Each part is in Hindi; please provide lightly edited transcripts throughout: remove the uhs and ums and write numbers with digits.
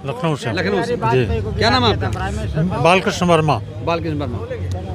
लखनऊ से। लखनऊ से जी। क्या नाम है आपका? बालकृष्ण वर्मा। बालकृष्ण वर्मा।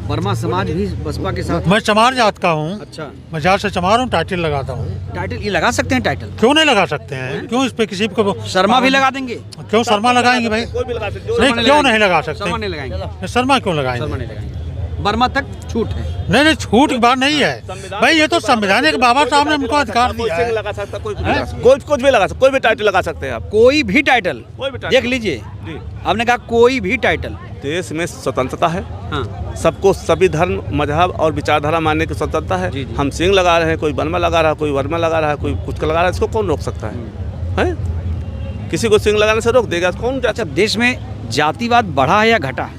वर्मा समाज भी बसपा के साथ? मैं चमार जात का हूँ। अच्छा, मैं जात से चमार हूँ, टाइटल लगाता हूँ। टाइटल ये लगा सकते हैं? टाइटल क्यों नहीं लगा सकते हैं? क्यों इस पे किसी को शर्मा भी लगा देंगे? क्यों शर्मा लगाएंगे भाई? नहीं, क्यों नहीं लगा सकते? शर्मा नहीं लगाएंगे। शर्मा क्यों लगाएंगे? शर्मा नहीं लगाएंगे। वर्मा तक छूट है? नहीं नहीं, छूट की बात नहीं है भाई, ये तो संविधान के बाबा साहब ने हमको अधिकार दिया है। लगा सकता कोई कुछ भी लगा सकता, कोई भी टाइटल लगा सकते हैं आप। कोई भी टाइटल? कोई भी टाइटल देख लीजिए, जी। आपने कहा कोई भी टाइटल। देश में स्वतंत्रता है, हाँ, सबको सभी धर्म मजहब और विचारधारा मानने की स्वतंत्रता है। जी, जी। हम सिंह लगा रहे हैं, कोई वर्मा लगा रहा है, कोई वर्मा लगा रहा है, कोई कुछ लगा रहा है, इसको कौन रोक सकता है? किसी को सिंह लगाने से रोक देगा कौन? अच्छा, देश में जातिवाद बढ़ा है या घटा?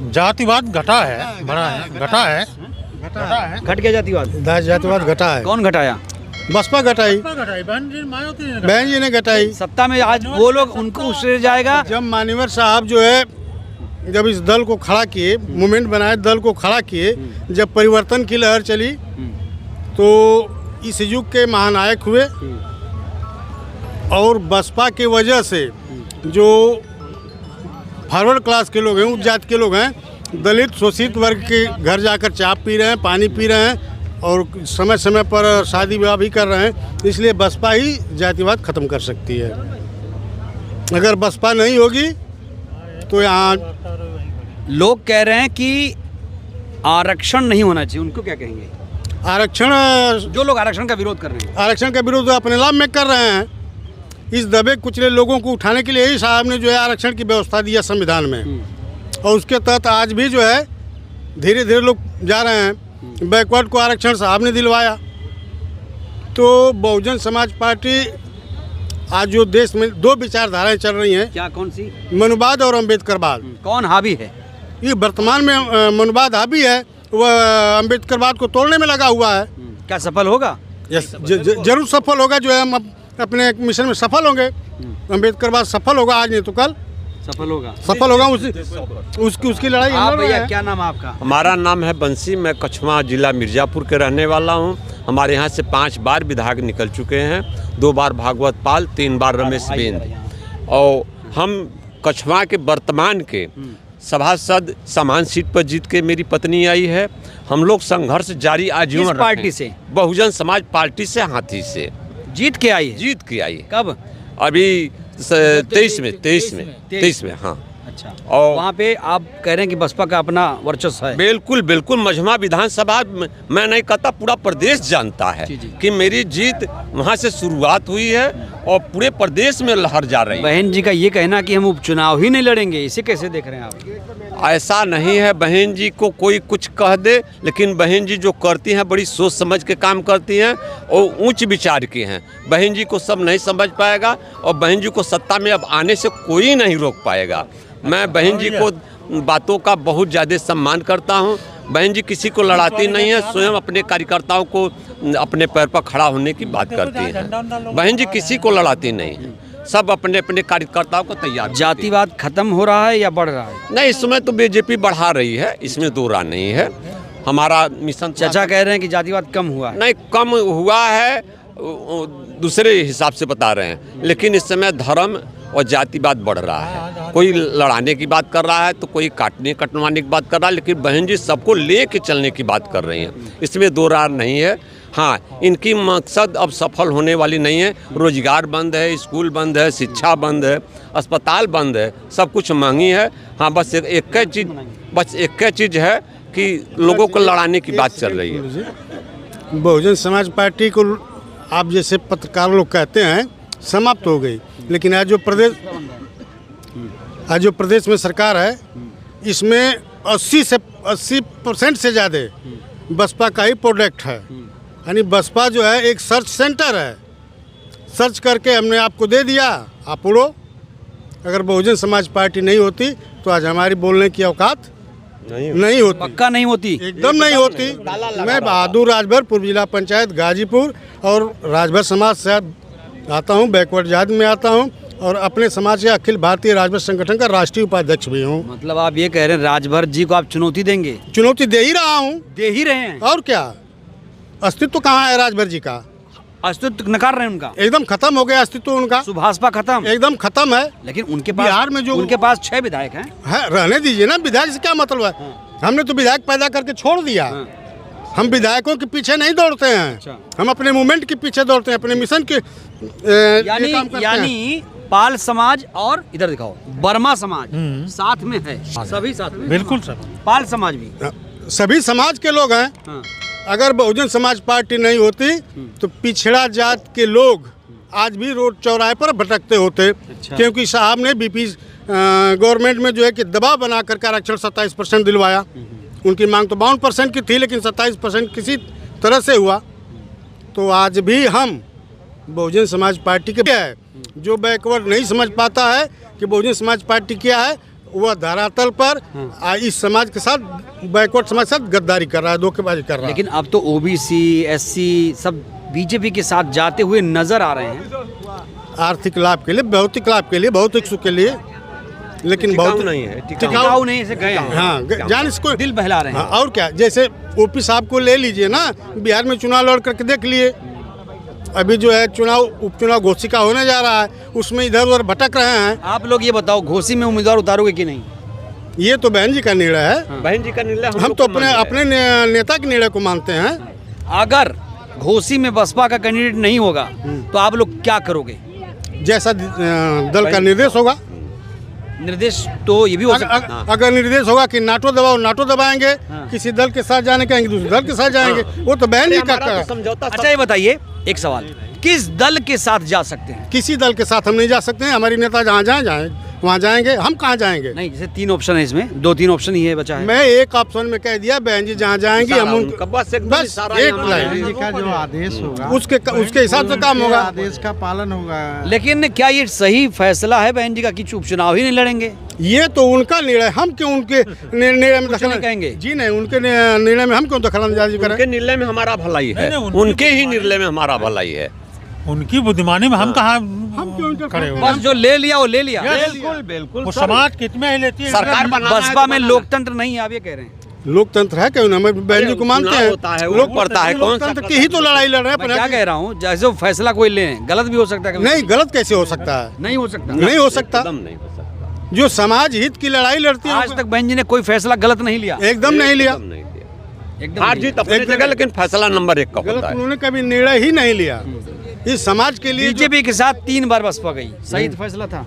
जातिवाद घटा है, बड़ा है, घटा है, घटा है। घट गया जातिवाद? जातिवाद घटा है। कौन घटाया? बसपा घटाई, बहन जी ने घटाई। सत्ता में आज वो लोग, उनको उससे जाएगा। जब मान्यवर साहब जो है, जब इस दल को खड़ा किए, मूवमेंट बनाए, दल को खड़ा किए, जब परिवर्तन की लहर चली, तो इस युग के महानायक हुए। और बसपा की वजह से जो फॉरवर्ड क्लास के लोग हैं, उच्च जाति के लोग हैं, दलित शोषित वर्ग के घर जाकर चाय पी रहे हैं, पानी पी रहे हैं और समय समय पर शादी विवाह भी कर रहे हैं। इसलिए बसपा ही जातिवाद खत्म कर सकती है। अगर बसपा नहीं होगी तो यहाँ लोग कह रहे हैं कि आरक्षण नहीं होना चाहिए, उनको क्या कहेंगे? आरक्षण, जो लोग आरक्षण का विरोध कर रहे हैं, आरक्षण का विरोध अपने लाभ में कर रहे हैं। इस दबे कुचले लोगों को उठाने के लिए ही साहब ने जो है आरक्षण की व्यवस्था दिया संविधान में, और उसके तहत आज भी जो है धीरे धीरे लोग जा रहे हैं। बैकवर्ड को आरक्षण साहब ने दिलवाया। तो बहुजन समाज पार्टी आज जो देश में दो विचारधाराएं चल रही हैं, क्या कौन सी? मनुवाद और अम्बेडकरवाद। कौन हावी है? ये वर्तमान में मनुवाद हावी है, वह अम्बेडकरवाद को तोड़ने में लगा हुआ है। क्या सफल होगा? यस, जरूर सफल होगा। जो है हम अपने मिशन में सफल होंगे। अम्बेडकरवाद सफल होगा, आज नहीं तो कल सफल होगा। सफल होगा। उसकी लड़ाई हम आप लड़ रहे भैया, हैं। क्या नाम है आपका? हमारा नाम है बंसी। मैं कछवा जिला मिर्ज़ापुर के रहने वाला हूँ। हमारे यहाँ से 5 बार विधायक निकल चुके हैं, 2 बार भागवत पाल, 3 बार रमेश बेंद। और हम कछवा के वर्तमान के सभासद समान सीट पर जीत के मेरी पत्नी आई है। हम लोग संघर्ष जारी आजीवन किस पार्टी से? बहुजन समाज पार्टी से, हाथी से जीत के आई है? जीत के आई। कब? अभी 23 में हाँ। अच्छा, और वहाँ पे आप कह रहे हैं कि बसपा का अपना वर्चस्व है? बिल्कुल बिल्कुल। मझमा विधानसभा मैं नहीं कहता, पूरा प्रदेश जानता है जी, जी। कि कि मेरी जीत वहाँ से शुरुआत हुई है और पूरे प्रदेश में लहर जा रही है। बहन जी का ये कहना कि हम उपचुनाव ही नहीं लड़ेंगे, इसे कैसे देख रहे हैं आप? ऐसा नहीं है, बहन जी को कोई कुछ कह दे, लेकिन बहन जी जो करती हैं बड़ी सोच समझ के काम करती हैं और उच्च विचार की हैं। बहन जी को सब नहीं समझ पाएगा और बहन जी को सत्ता में अब आने से कोई नहीं रोक पाएगा। मैं बहन जी को बातों का बहुत ज़्यादा सम्मान करता हूं। बहन जी किसी को लड़ाती नहीं है, स्वयं अपने कार्यकर्ताओं को अपने पैर पर खड़ा होने की बात करती हैं। बहन जी किसी को लड़ाती नहीं है, सब अपने अपने कार्यकर्ताओं को तैयार। जातिवाद खत्म हो रहा है या बढ़ रहा है? नहीं, इस समय तो बीजेपी बढ़ा रही है, इसमें दो राय नहीं है। हमारा मिशन चाचा कह रहे हैं कि जातिवाद कम हुआ है। नहीं, कम हुआ है, दूसरे हिसाब से बता रहे हैं, लेकिन इस समय धर्म और जातिवाद बढ़ रहा है। कोई लड़ाने की बात कर रहा है तो कोई काटने कटवाने की बात कर रहा है, लेकिन बहन जी सबको ले के चलने की बात कर रही हैं। इसमें दो राय नहीं है। हाँ, इनकी मकसद अब सफल होने वाली नहीं है। रोजगार बंद है, स्कूल बंद है, शिक्षा बंद है, अस्पताल बंद है, सब कुछ महंगी है। हाँ, बस एक चीज़ है कि लोगों को लड़ाने की बात चल रही है। बहुजन समाज पार्टी को आप जैसे पत्रकार लोग कहते हैं समाप्त हो गई, लेकिन आज जो प्रदेश में सरकार है, इसमें 80% से ज़्यादा बसपा का ही प्रोडक्ट है। यानी बसपा जो है एक सर्च सेंटर है, सर्च करके हमने आपको दे दिया, आप उड़ो। अगर बहुजन समाज पार्टी नहीं होती तो आज हमारी बोलने की औकात नहीं होती। पक्का नहीं होती, एकदम नहीं होती। मैं बहादुर राजभर पूर्व जिला पंचायत गाजीपुर और राजभर समाज से आता हूँ, बैकवर्ड जात में आता हूँ और अपने समाज के अखिल भारतीय राजभर संगठन का राष्ट्रीय उपाध्यक्ष भी हूँ। मतलब आप ये कह रहे हैं राजभर जी को आप चुनौती देंगे? चुनौती दे ही रहा हूँ। दे ही रहे हैं। और क्या, अस्तित्व कहाँ है राजभर जी का? अस्तित्व नकार रहे हैं उनका, एकदम खत्म हो गया अस्तित्व उनका, सुभाषपा खत्म, एकदम खत्म है। लेकिन उनके पास बिहार में जो उनके पास 6 विधायक हैं। है, रहने दीजिए ना, विधायक से क्या मतलब है? हमने तो विधायक पैदा करके छोड़ दिया। हम विधायकों के पीछे नहीं दौड़ते हैं, हम अपने मूवमेंट के पीछे दौड़ते हैं, अपने मिशन के यानी काम करते हैं। यानी पाल समाज और इधर दिखाओ वर्मा समाज साथ में है, सभी साथ में, बिल्कुल सर। पाल समाज भी। सभी समाज के लोग हैं। हाँ। अगर बहुजन समाज पार्टी नहीं होती तो पिछड़ा जात के लोग आज भी रोड चौराहे पर भटकते होते। क्योंकि साहब ने बीपी गवर्नमेंट में जो है कि दबाव बना करके आरक्षण 27% दिलवाया। उनकी मांग तो 52% की थी, लेकिन 27% किसी तरह से हुआ। तो आज भी हम बहुजन समाज पार्टी के है। जो बैकवर्ड नहीं समझ पाता है कि बहुजन समाज पार्टी क्या है, वह धरातल पर इस समाज के साथ, बैकवर्ड समाज के साथ गद्दारी कर रहा है, धोखेबाजी कर रहा है। लेकिन अब तो ओबीसी एससी सब बीजेपी के साथ जाते हुए नजर आ रहे हैं, आर्थिक लाभ के लिए, भौतिक लाभ के लिए, भौतिक सुख के लिए, लेकिन बहुत नहीं है, टिकाऊ नहीं से गए हैं। हाँ, जान इसको दिल बहला रहे हैं। हाँ, और क्या, जैसे ओपी साहब को ले लीजिए ना, बिहार में चुनाव लड़ करके देख लिए। अभी जो है चुनाव, उपचुनाव घोषिका होने जा रहा है, उसमें इधर उधर भटक रहे हैं। आप लोग ये बताओ, घोसी में उम्मीदवार उतारोगे कि नहीं? ये तो बहन जी का निर्णय है। बहन जी का निर्णय हम तो अपने नेता के निर्णय को मानते हैं। अगर घोसी में बसपा का कैंडिडेट नहीं होगा तो आप लोग क्या करोगे? जैसा दल का निर्देश होगा। निर्देश तो ये भी हो सकता है। अगर निर्देश होगा कि नाटो दबाओ, नाटो दबाएंगे। किसी दल के साथ जाने कहेंगे, दूसरे दल के साथ जाएंगे। वो तो बहन जी का समझौता। अच्छा, ये बताइए एक सवाल, किस दल के साथ जा सकते हैं? किसी दल के साथ हम नहीं जा सकते हैं। हमारी नेता जहाँ जाए वहाँ जाएंगे, हम कहाँ जाएंगे? नहीं, जैसे 3 ऑप्शन है इसमें, 2-3 ऑप्शन ही है बचा है। मैं एक ऑप्शन में कह दिया, बहन जी जहाँ जाएंगी हम उनका बस एक लाइन, जी का जो आदेश होगा उसके हिसाब से काम होगा। आदेश का पालन होगा। लेकिन क्या ये सही फैसला है बहन जी का कि उपचुनाव ही नहीं लड़ेंगे? ये तो उनका निर्णय, हम क्यों उनके निर्णय में कुछ नहीं कहेंगे। जी नहीं, उनके निर्णय में हम क्यों दखलंदाजी करें? उनके निर्णय में हमारा भलाई है, उनके ही निर्णय में हमारा भलाई है। उनकी बुद्धिमानी में हम कहाँ हम क्यों खड़े हो? बस जो ले लिया वो ले लिया। बिल्कुल बिल्कुल। वो समाज कितने ही लेती है। सरकार बनाना है बसपा तो में बनाना। लोकतंत्र नहीं है, आप ये कह रहे हैं? लोकतंत्र है क्यों ना, मैं बहन जी को मानते चुनाव हैं। होता है, वोट पड़ता है, कौन सा लोकतंत्र की ही तो लड़ाई लड़ रहे मैं क्या हैं। कह रहा हूँ, जैसे वो फैसला कोई ले, गलत भी हो सकता है। नहीं, गलत कैसे हो सकता है? नहीं हो सकता। नहीं हो सकता। एकदम नहीं हो सकता। जो समाज हित की लड़ाई लड़ती है, आज तक बहन जी ने कोई फैसला गलत नहीं लिया, एकदम नहीं लिया। एकदम नहीं दिया। एकदम हार नहीं जीत अपनी जगह, लेकिन फैसला नंबर 1 का गलत होता है। उन्होंने कभी निर्णय ही नहीं लिया इस समाज के लिए। बीजेपी के साथ 3 बार बसपा गई, सही फैसला था।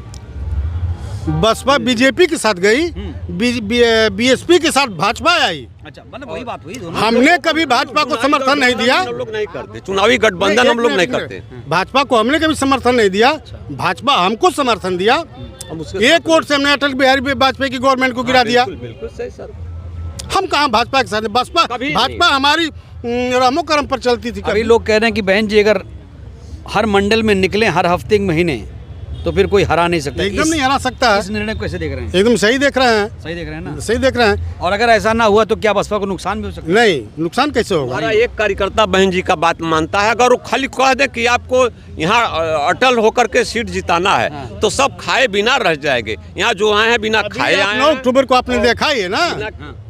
बसपा बीजेपी के साथ गई, बीएसपी के साथ भाजपा आई। अच्छा, मतलब वही बात हुई दोनों। हमने कभी भाजपा को समर्थन नहीं दिया। हम लोग नहीं करते चुनावी गठबंधन, हम लोग नहीं करते। भाजपा को हमने कभी समर्थन नहीं दिया, भाजपा हमको समर्थन दिया। हम उसके एक वोट से हमने अटल बिहारी वाजपेयी की गवर्नमेंट को गिरा दिया। बिल्कुल सही सर। हम कहाँ भाजपा के साथ हैं? बसपा, कभी नहीं। भाजपा हमारी रहमो करम पर चलती थी। अभी लोग कह रहे हैं कि बहन जी अगर हर मंडल में निकले हर हफ्ते एक महीने तो फिर कोई हरा नहीं सकता। एकदम नहीं हरा सकता इस है। निर्णय को कैसे देख रहे हैं? एकदम सही देख रहे हैं, सही देख रहे हैं ना? सही देख रहे हैं। और अगर ऐसा ना हुआ तो क्या बसपा को नुकसान भी हो सकता है? नहीं, नुकसान कैसे होगा? हमारा एक कार्यकर्ता बहन जी का बात मानता है। अगर वो खाली कह दे कि आपको यहाँ अटल होकर के सीट जिताना है, तो सब खाए बिना रह जाएंगे। यहाँ जो आए हैं बिना खाए आए 9 अक्टूबर को आपने देखा ही है ना,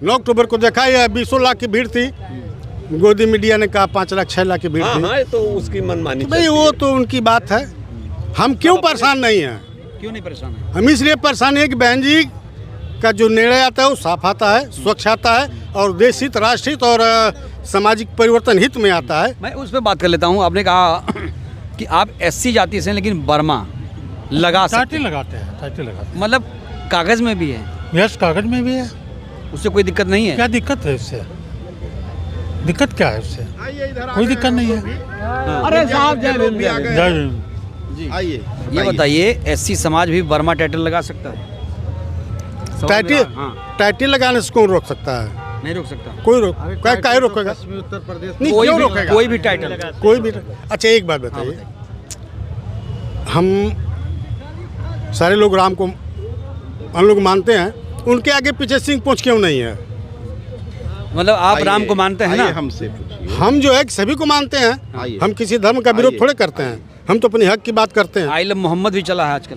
9 अक्टूबर को देखा ही है। 20 लाख की भीड़ थी। गोदी मीडिया ने कहा 5 लाख 6 लाख की भीड़ थी। हाँ, तो उसकी मनमानी भाई वो तो उनकी बात है। हम क्यों परेशान नहीं हैं? क्यों नहीं परेशान है? हम इसलिए परेशान है कि बहन जी का जो निर्णय आता है वो साफ आता है, स्वच्छ आता है और देश हित, राष्ट्र हित और सामाजिक परिवर्तन हित में आता है। मैं उस पर बात कर लेता हूँ। आपने कहा कि आप एससी जाति से हैं, लेकिन बर्मा लगा सकते टाइटल लगाते हैं, टाइटल लगाते हैं। मतलब कागज में भी है, हैं। यस, कागज में भी है। उससे कोई दिक्कत नहीं है? क्या दिक्कत है उससे? दिक्कत क्या है उससे? कोई दिक्कत नहीं है। अरे साहब जय भीम। आइए, ये बताइए, एससी समाज भी बर्मा टाइटल लगा सकता है? टाइटल लगाने से कौन रोक सकता है? नहीं रोक सकता कोई रोक, क्या रोकेगा? नहीं, कोई क्यों भी, रोकेगा? कोई भी टाइटल। कोई भी। अच्छा, एक बात बताइए, हम सारे लोग राम को हम लोग मानते हैं, उनके आगे पीछे सिंह पूंछ क्यों नहीं है? मतलब आप राम को मानते हैं ना? हमसे पूछिए। हम जो है सभी को मानते हैं। हम किसी धर्म का विरोध थोड़े करते हैं। हम तो अपने हक की बात करते हैं। आई लव मोहम्मद भी चला है आजकल।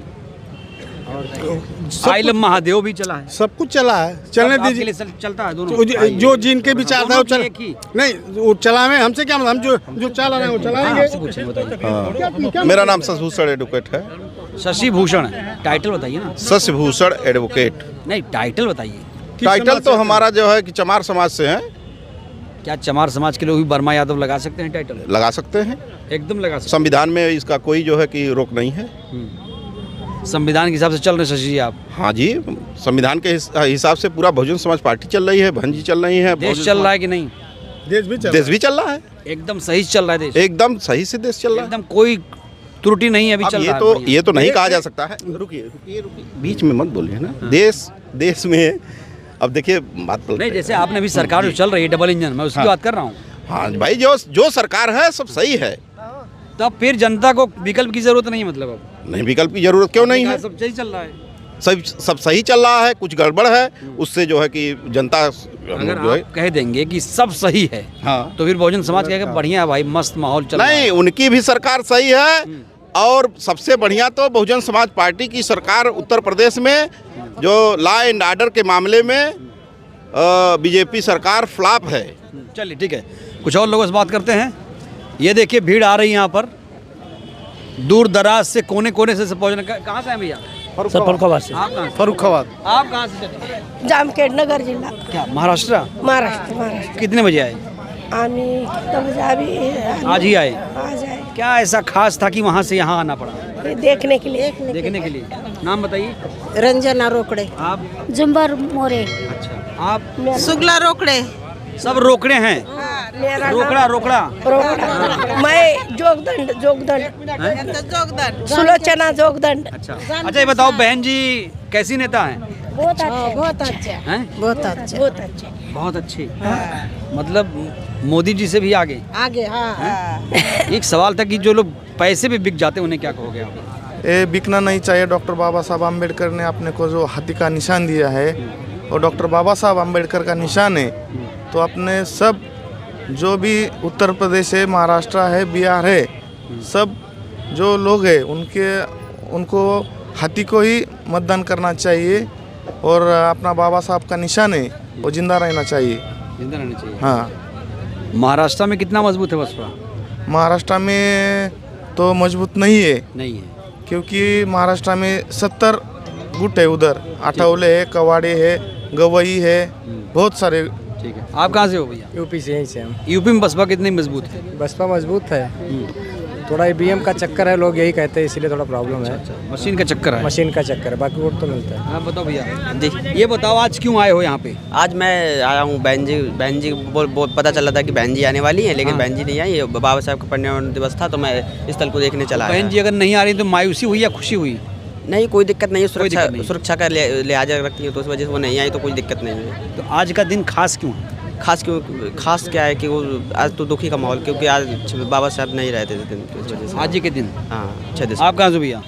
आई लव महादेव भी चला है, सब कुछ चला है, चलने आपके दीजिए। लिए चलता है दोनों। जो जिनके विचारधारा वो दोनों चल की एक ही। नहीं, वो चलावे, हमसे क्या मतलब, हम जो चला रहे हैं वो चलाएंगे। आपसे पूछेंगे, बताइए। मेरा नाम शशिभूषण एडवोकेट है। शशि भूषण है, टाइटल बताइए ना। शशिभूषण एडवोकेट। नहीं, टाइटल बताइए। टाइटल तो हमारा जो है कि चमार समाज से है। क्या चमार समाज के लोग भी वर्मा यादव लगा सकते हैं टाइटल? लगा सकते हैं, एकदम लगा सकते संविधान में इसका कोई जो है कि रोक नहीं है। हैं। संविधान के हिसाब से चल रहे शशि जी आप? हाँ जी, संविधान के हिसाब से पूरा बहुजन समाज पार्टी चल रही है, बहन जी चल रही है। देश चल रहा है कि नहीं? देश भी देश भी चल रहा है, एकदम सही चल रहा है देश, एकदम सही से देश चल रहा है। एकदम कोई त्रुटि नहीं है अभी, चल रहा है। ये तो नहीं कहा जा सकता है। रुकिए, बीच में मत बोलिए ना। देश में अब देखिए बात नहीं, जैसे आपने अभी सरकार जो चल रही है डबल इंजन, मैं उसकी बात कर रहा हूँ। हाँ भाई, जो सरकार है सब सही है। तो अब फिर जनता को विकल्प की जरूरत नहीं है, मतलब अब नहीं, विकल्प की जरूरत क्यों नहीं है? सब सही चल रहा है। सब सही चल रहा है, कुछ गड़बड़ है उससे जो है कि जनता अगर जो है। आप कह देंगे कि सब सही है, हाँ, तो फिर बहुजन समाज कहेगा बढ़िया है भाई, मस्त माहौल चल रहा है। नहीं, उनकी भी सरकार सही है। और सबसे बढ़िया तो बहुजन समाज पार्टी की सरकार उत्तर प्रदेश में जो लॉ एंड ऑर्डर के मामले में बीजेपी सरकार फ्लॉप है। चलिए ठीक है, कुछ और लोगों से बात करते हैं। ये देखिए भीड़ आ रही है यहाँ पर, दूर दराज से, कोने कोने से पहुँचने। कहाँ से हैं भैया? फरुखाबाद से। आप कहाँ से? फर्रुखाबाद। आप कहाँ से चले? जामखेड नगर जिल्हा, क्या महाराष्ट्र? महाराष्ट्र। कितने बजे आए? आम्ही आज ही आए। आज आए क्या ऐसा खास था कि वहाँ से यहाँ आना पड़ा ये देखने के लिए। देखने के लिए? नाम बताइए। रंजना रोकड़े, आप? जुम्बर मोरे, अच्छा, आप? सुगला रोकड़े। सब रोकड़े हैं? मेरा रोकड़ा रोकड़ा रोकड़ा। मैं जोगदंड सुलोचना जोगदंड। अच्छा अच्छा, ये बताओ बहन जी कैसी नेता हैं? बहुत अच्छे, बहुत अच्छे, हैं? बहुत अच्छे, बहुत अच्छे, बहुत अच्छी। मतलब मोदी जी से भी आगे? आगे। हाँ, एक सवाल था कि जो लोग पैसे भी बिक जाते हैं उन्हें क्या कहोगे आप? ये बिकना नहीं चाहिए। डॉक्टर बाबा साहब आम्बेडकर ने अपने को जो हाथी का निशान दिया है, और डॉक्टर बाबा साहब आम्बेडकर का निशान है, तो अपने सब जो भी उत्तर प्रदेश है, महाराष्ट्र है, बिहार है, सब जो लोग हैं उनको हाथी को ही मतदान करना चाहिए। और अपना बाबा साहब का निशान है वो जिंदा रहना चाहिए। जिंदा रहना चाहिए। हाँ, महाराष्ट्र में कितना मजबूत है बसपा? महाराष्ट्र में तो मजबूत नहीं है, नहीं है। क्योंकि महाराष्ट्र में 70 गुट है, उधर आठवले है, कवाड़े है, गवई है, बहुत सारे। ठीक है, आप कहाँ से हो भैया? यूपी से, यहीं से हम। यूपी में बसपा कितनी मजबूत है? बसपा मजबूत है, थोड़ा ईवीएम का चक्कर है, लोग यही कहते हैं, इसीलिए थोड़ा प्रॉब्लम है। मशीन का चक्कर है? मशीन का चक्कर है, बाकी वोट तो मिलता है। हाँ बताओ भैया, ये बताओ आज क्यों आए हो यहाँ पे? आज मैं आया हूँ, बहन जी पता चला था कि बहन जी आने वाली हैं, लेकिन बहन जी नहीं आई। बाबा साहब का परिनिर्वाण दिवस था तो मैं स्थल को देखने चला आया। बहन जी अगर नहीं आ रही तो मायूसी हुई या खुशी हुई? नहीं, कोई दिक्कत नहीं है, दिक्कत नहीं। सुरक्षा का लिहाज रखती है, तो उस वजह से वो नहीं आई, तो कोई दिक्कत नहीं है। तो आज का दिन खास क्यों है? खास क्या है कि वो आज तो दुखी का माहौल, क्योंकि आज बाबा साहब नहीं रहते थे, इस वजह से। आज ही के दिन? हाँ, 6 दिसंबर। आप कहाँ से भैया?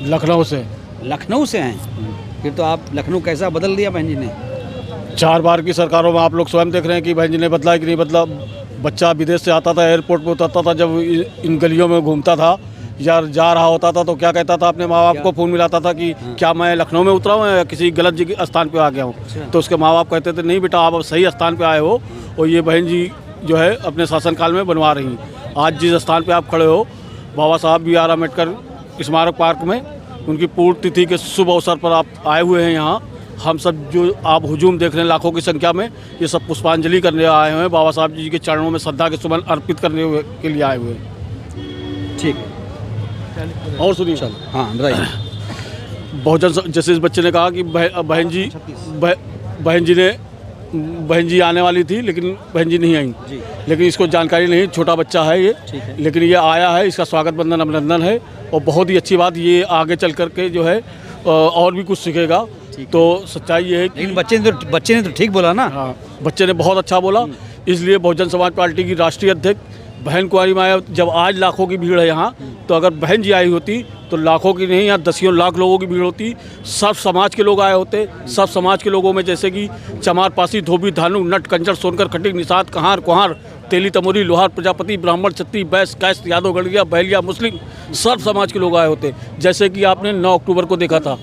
लखनऊ से। लखनऊ से हैं? फिर तो आप लखनऊ कैसा बदल दिया बहन जी ने? 4 बार की सरकारों में आप लोग स्वयं देख रहे हैं कि बहन जी ने बदला कि नहीं बदला। बच्चा विदेश से आता था, एयरपोर्ट पे उतरता था, जब इन गलियों में घूमता था या जा रहा होता था तो क्या कहता था, अपने माँ बाप को फ़ोन मिलाता था कि क्या मैं लखनऊ में उतरा हूँ या किसी गलत जगह स्थान पे आ गया हूँ। तो उसके माँ बाप कहते थे नहीं बेटा, आप अब सही स्थान पे आए हो, और ये बहन जी जो है अपने शासनकाल में बनवा रही हैं। आज जिस स्थान पे आप खड़े हो, बाबा साहब BR अम्बेडकर स्मारक पार्क में, उनकी पूर्ण तिथि के शुभ अवसर पर आप आए हुए हैं यहाँ। हम सब जो आप हुजूम देख रहे हैं लाखों की संख्या में, ये सब पुष्पांजलि करने आए हुए हैं, बाबा साहब जी के चरणों में श्रद्धा के सुमन अर्पित करने के लिए आए हुए हैं। ठीक है, और सुनिए। हाँ बताइए। बहुजन, जैसे इस बच्चे ने कहा कि बहन जी आने वाली थी लेकिन बहन जी नहीं आई, लेकिन इसको जानकारी नहीं, छोटा बच्चा है ये, लेकिन ये आया है, इसका स्वागत बंदन अभिनंदन है, और बहुत ही अच्छी बात, ये आगे चल करके जो है और भी कुछ सीखेगा। तो सच्चाई ये है कि लेकिन बच्चे ने तो ठीक बोला ना। हाँ, बच्चे ने बहुत अच्छा बोला, इसलिए बहुजन समाज पार्टी की राष्ट्रीय अध्यक्ष बहन कुंवारी माया, जब आज लाखों की भीड़ है यहाँ, तो अगर बहन जी आई होती तो लाखों की नहीं, यहाँ दसियों लाख लोगों की भीड़ होती। सब समाज के लोग आए होते। सब समाज के लोगों में जैसे कि चमार, पासी, धोबी, धानु, नट, कंजर, सोनकर, खटिक, निषाद, कहार, कुहार, तेली, तमोरी, लोहार, प्रजापति, ब्राह्मण, क्षत्रिय, बैश्य, कैश्य, यादव, गढ़िया, बहलिया, मुस्लिम, सब समाज के लोग आए होते। जैसे कि आपने 9 अक्टूबर को देखा था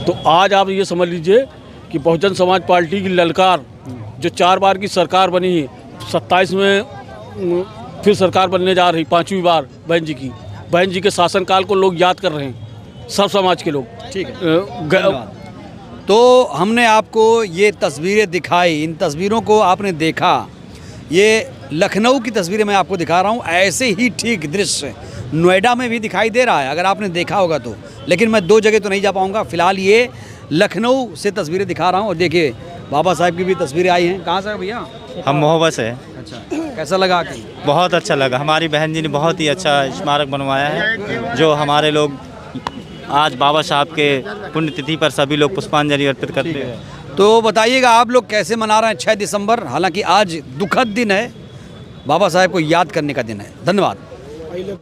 तो आज आप ये समझ लीजिए कि बहुजन समाज पार्टी की ललकार जो 4 बार की सरकार बनी है, 27 में फिर सरकार बनने जा रही, 5वीं बार बहन जी के शासनकाल को लोग याद कर रहे हैं, सब समाज के लोग। ठीक है, तो हमने आपको ये तस्वीरें दिखाई, इन तस्वीरों को आपने देखा। ये लखनऊ की तस्वीरें मैं आपको दिखा रहा हूँ। ऐसे ही ठीक दृश्य नोएडा में भी दिखाई दे रहा है, अगर आपने देखा होगा तो। लेकिन मैं 2 जगह तो नहीं जा पाऊँगा, फिलहाल ये लखनऊ से तस्वीरें दिखा रहा हूँ। और देखिए बाबा साहब की भी तस्वीरें आई हैं। कहाँ से भैया? हम मोहब्बत से। अच्छा, कैसा लगा? बहुत अच्छा लगा। हमारी बहन जी ने बहुत ही अच्छा स्मारक बनवाया है, जो हमारे लोग आज बाबा साहब के पुण्यतिथि पर सभी लोग पुष्पांजलि अर्पित करते हैं। तो बताइएगा आप लोग कैसे मना रहे हैं 6 दिसंबर? हालांकि आज दुखद दिन है, बाबा साहब को याद करने का दिन है। धन्यवाद।